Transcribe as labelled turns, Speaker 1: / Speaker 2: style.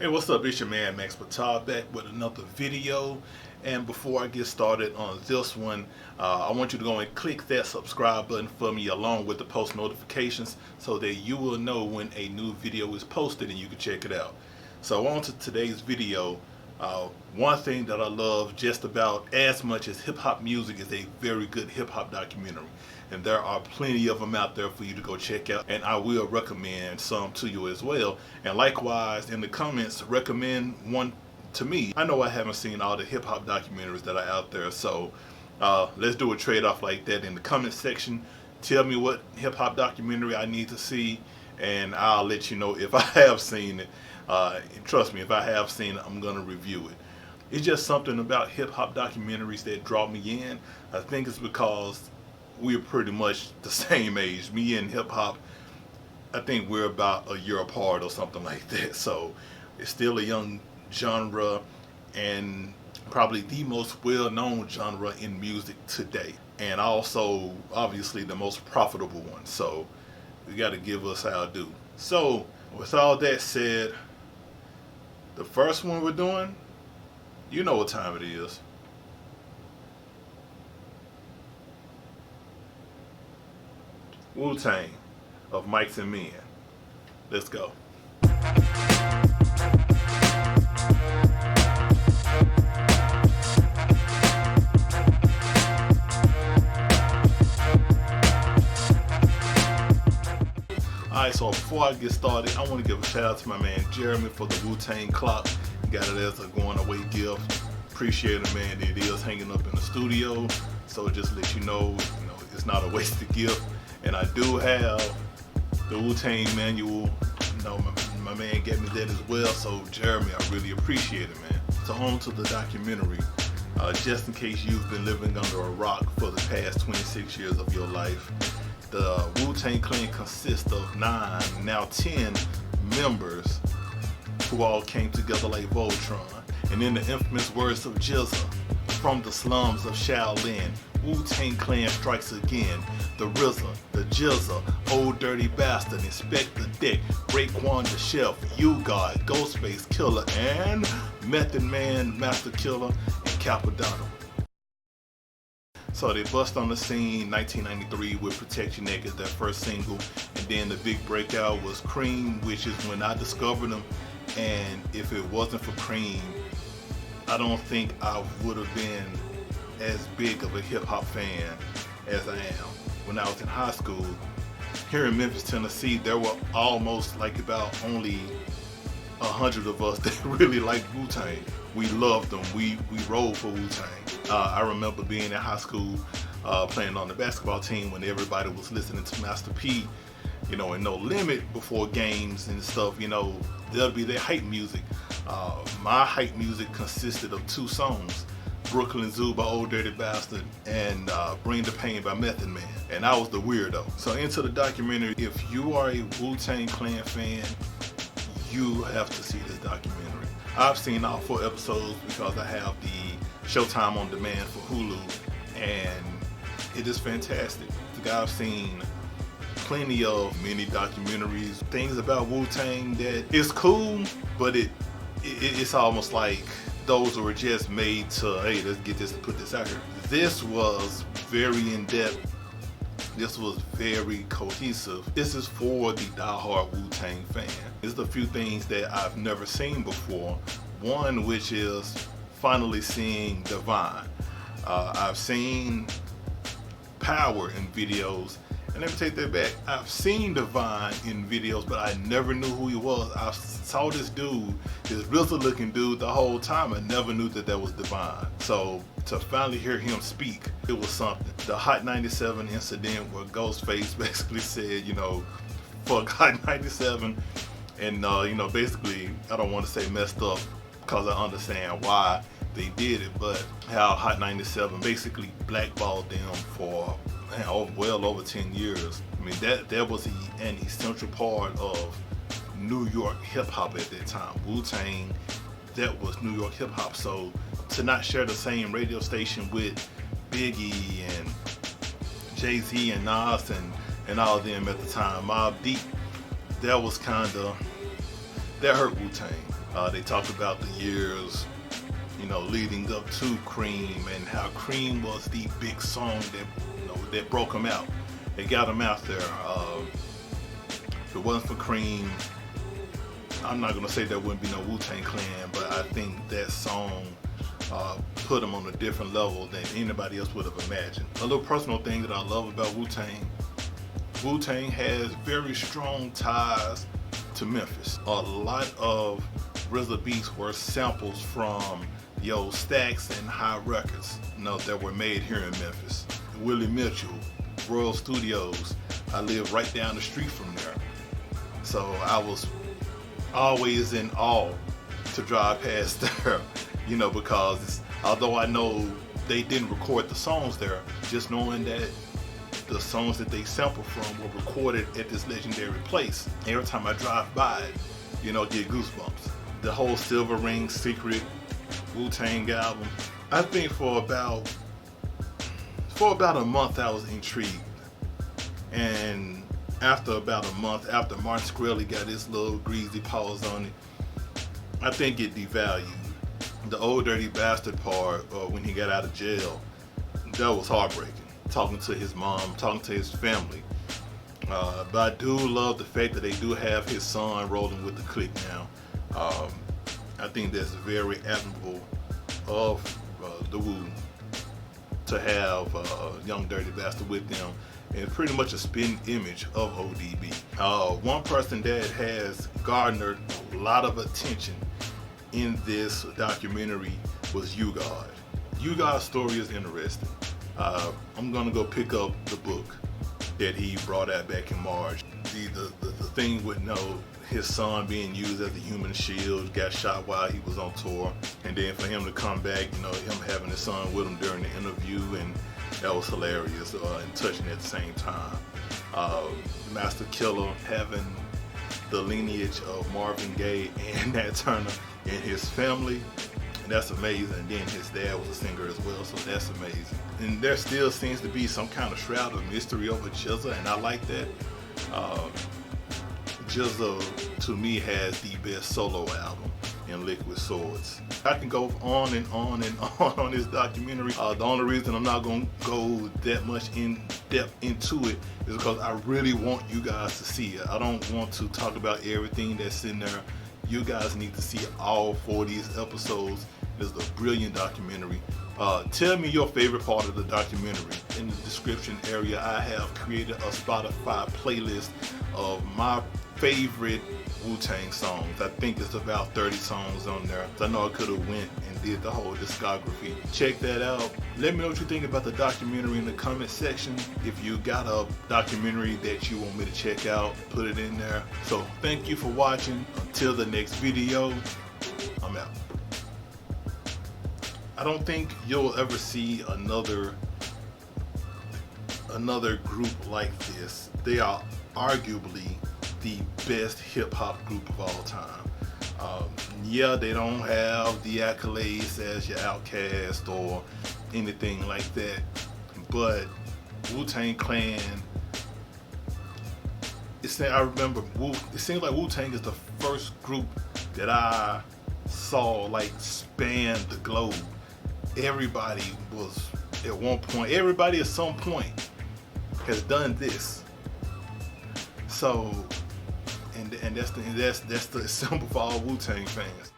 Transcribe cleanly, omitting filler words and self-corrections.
Speaker 1: Hey, what's up? It's your man MaxPtah back with another video. And before I get started on this one, I want you to go and click that subscribe button for me along with the post notifications so that you will know when a new video is posted and you can check it out. So on to today's video. One thing that I love just about as much as hip-hop music is a very good hip-hop documentary. And there are plenty of them out there for you to go check out, and I will recommend some to you as well. And likewise, in the comments, recommend one to me. I know I haven't seen all the hip-hop documentaries that are out there, so let's do a trade-off like that in the comment section. Tell me what hip-hop documentary I need to see, and I'll let you know if I have seen it. Trust me, if I have seen it, I'm gonna review it. It's just something about hip-hop documentaries that draw me in. I think it's because we're pretty much the same age. Me and hip-hop, I think we're about a year apart or something like that. So it's still a young genre and probably the most well-known genre in music today. And also, obviously, the most profitable one. So you got to give us our due. So with all that said, the first one we're doing, you know what time it is. Wu-Tang of Mics and Men. Let's go. Alright, so before I get started, I want to give a shout out to my man Jeremy for the Wu-Tang clock. Got it as a going away gift. Appreciate it, man. It is hanging up in the studio, so just let you know, it's not a wasted gift. And I do have the Wu-Tang manual. My man gave me that as well. So Jeremy, I really appreciate it, man. So on to the documentary. Just in case you've been living under a rock for the past 26 years of your life, the Wu-Tang Clan consists of 9, now 10 members who all came together like Voltron. And in the infamous words of GZA, from the slums of Shaolin, Wu-Tang Clan strikes again. The RZA, the GZA, Old Dirty Bastard, Inspector Dick, Raekwon the Chef, U-God, Ghostface Killer, and Method Man, Master Killer, and Capodanno. So they bust on the scene 1993 with Protect Your Neck as their first single, and then the big breakout was Cream, which is when I discovered them. And if it wasn't for Cream, I don't think I would have been as big of a hip-hop fan as I am. When I was in high school, here in Memphis, Tennessee, there were almost like about only 100 of us that really liked Wu-Tang. We loved them. We rolled for Wu-Tang. I remember being in high school playing on the basketball team when everybody was listening to Master P, and No Limit before games and stuff. There'll be their hype music. My hype music consisted of 2 songs. Brooklyn Zoo by Old Dirty Bastard and Bring the Pain by Method Man. And I was the weirdo. So into the documentary, if you are a Wu-Tang Clan fan, you have to see this documentary. I've seen all 4 episodes because I have the Showtime on demand for Hulu, and it is fantastic. I've seen plenty of mini documentaries, things about Wu-Tang that is cool, but it's almost like those were just made to, hey, let's get this and put this out here. This was very in-depth. This was very cohesive. This is for the diehard Wu-Tang fan. There's a few things that I've never seen before. One, which is finally seeing Divine. I've seen Power in videos. And let me take that back. I've seen Divine in videos, but I never knew who he was. I saw this dude, this RZA looking dude, the whole time. I never knew that was Divine. So to finally hear him speak, it was something. The Hot 97 incident where Ghostface basically said, fuck Hot 97. And, basically, I don't want to say messed up because I understand why they did it, but how Hot 97 basically blackballed them for well over 10 years. I mean, that was an essential part of New York hip-hop at that time. Wu-Tang, that was New York hip-hop. So to not share the same radio station with Biggie and Jay-Z and Nas and all of them at the time, Mobb Deep, that hurt Wu-Tang. They talked about the years, leading up to Cream, and how Cream was the big song that broke them out. They got them out there. If it wasn't for Cream, I'm not gonna say there wouldn't be no Wu-Tang Clan, but I think that song put them on a different level than anybody else would have imagined. A little personal thing that I love about Wu-Tang: Wu-Tang has very strong ties to Memphis. A lot of RZA beats were samples from the old Stax and High Records, that were made here in Memphis. Willie Mitchell, Royal Studios. I live right down the street from there, so I was always in awe to drive past there, because although I know they didn't record the songs there, just knowing that the songs that they sampled from were recorded at this legendary place, every time I drive by it, get goosebumps. The whole Silver Ring Secret Wu-Tang album, I think for about a month I was intrigued, and after about a month, after Martin Shkreli got his little greasy paws on it, I think it devalued. The Old Dirty Bastard part, when he got out of jail, that was heartbreaking. Talking to his mom, talking to his family. But I do love the fact that they do have his son rolling with the clique now. I think that's very admirable of the Wu to have Young Dirty Bastard with them, and pretty much a spin image of ODB. One person that has garnered a lot of attention in this documentary was U-God. U-God's story is interesting. I'm gonna go pick up the book that he brought out back in March. The thing with his son being used as a human shield, got shot while he was on tour, and then for him to come back, him having his son with him during the interview, and that was hilarious and touching at the same time. Master Killer having the lineage of Marvin Gaye and Nat Turner in his family, and that's amazing. And then his dad was a singer as well, so that's amazing. And there still seems to be some kind of shroud of mystery over GZA, and I like that. GZA, to me, has the best solo album in Liquid Swords. I can go on and on and on this documentary. The only reason I'm not going to go that much in depth into it is because I really want you guys to see it. I don't want to talk about everything that's in there. You guys need to see all 4 of these episodes. It's a brilliant documentary. Tell me your favorite part of the documentary. In the description area, I have created a Spotify playlist of my favorite Wu-Tang songs. I think it's about 30 songs on there. I know I could have went and did the whole discography. Check that out. Let me know what you think about the documentary in the comment section. If you got a documentary that you want me to check out, put it in there. So thank you for watching. Until the next video, I'm out. I don't think you'll ever see another group like this. They are arguably the best hip-hop group of all time. Yeah, they don't have the accolades as your Outkast or anything like that, but Wu-Tang Clan, it seems like Wu-Tang is the first group that I saw like span the globe. Everybody was at one point, everybody at some point has done this. So, and that's the symbol for all Wu-Tang fans.